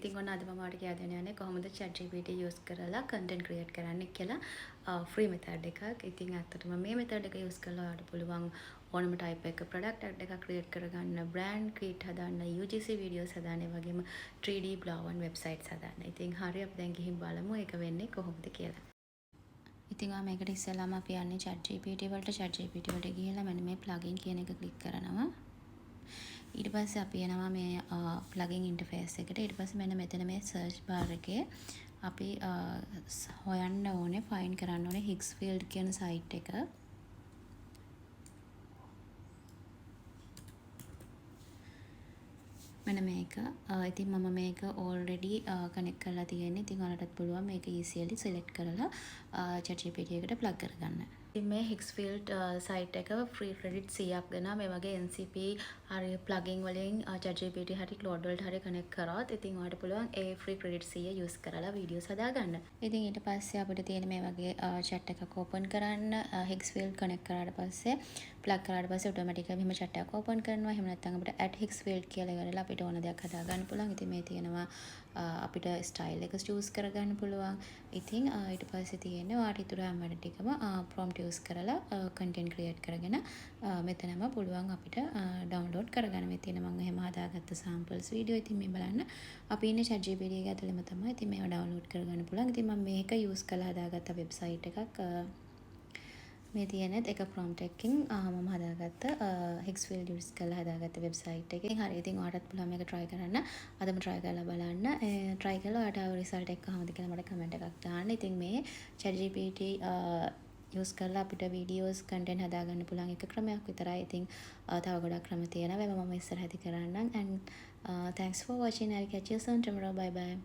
ඉතින් ඔන්න අද මම ඔයාලට කියලා දෙන්න යන්නේ කොහොමද ChatGPT use කරලා content create කරන්නේ කියලා free method එකක්. ඉතින් ඇත්තටම මේ method එක use කරලා ඔයාලට පුළුවන් ඕනම type එක product ad එකක් create කරගන්න, brand kit හදාන්න, UGC videos හදාන්න, ඒ වගේම 3D blog websites හදාන්න. ඉතින් හරි අපි දැන් ගිහින් බලමු ඒක වෙන්නේ කොහොමද කියලා. ඉතින් මේකට ඉස්සෙල්ලාම අපි යන්නේ ChatGPT වලට ගිහලා මෙන්න මේ plugin කියන එක click කරනවා. ඊට පස්සේ අපි යනවා මේ plugin interface එකට. ඊට පස්සේ මෙන්න මෙතන මේ search bar එකේ අපි හොයන්න ඕනේ find කරන්න ඕනේ Higgsfield කියන site එක. මෙන්න මේක. ඉතින් මම මේක already connect කරලා තියෙන්නේ. ඉතින් ඔයාලටත් පුළුවන් මේක easily select කරලා ChatGPT එකට plug කරගන්න. ඉතින් මේ Higgsfield site එක free credit 100ක් දෙනවා. මේ වගේ NCP හරි plugin වලින් ChatGPT හරි Claude වලට හරි connect කරොත් ඉතින් ඔයාලට පුළුවන් ඒ free credit 100 use කරලා videos හදාගන්න. ඉතින් ඊට පස්සේ අපිට තියෙන මේ වගේ chat එකක් open කරන්න Higgsfield connect කරාට පස්සේ plug කරාට පස්සේ automatically මෙහෙම chat එකක් open කරනවා. එහෙම නැත්නම් අපිට add Higgsfield කියලා ඉවරලා අපිට ඕන දෙයක් හදාගන්න පුළුවන්. ඉතින් මේ තියෙනවා අපිට style එක choose කරගන්න පුළුවන්. ඉතින් ඊට පස්සේ තියෙන්නේ ඔයාලට ඉතුරු හැම වැඩ ටිකම prompt use කරලා content create කරගෙන මෙතනම පුළුවන් අපිට download කරගන්න. මේ තියෙන මම එහෙම හදාගත්ත samples video. ඉතින් මේ බලන්න අපි ඉන්නේ ChatGPT එක ඇතුළේම තමයි. ඉතින් මේවා download කරගන්න පුළුවන්. ඉතින් මම මේක use කරලා හදාගත්ත website එකක්. මේ තියෙනෙත් එක prompt එකකින් මම හදාගත්ත Higgsfield use කරලා හදාගත්ත website එක. ඉතින් හරි. ඉතින් ඔයාලටත් පුළුවන් මේක try කරන්න. අදම try කරලා බලන්න. try කරලා ඔයාලට result එක කොහොමද කියලා මට comment එකක් දාන්න. ඉතින් මේ ChatGPT use කරලා අපිට videos content හදාගන්න පුළුවන් එක ක්‍රමයක් විතරයි. ඉතින් තව ගොඩක් ක්‍රම තියෙනවා. ඒවා මම ඉස්සරහදී කරන්නම්. And thanks for watching. I'll catch you soon tomorrow. Bye bye.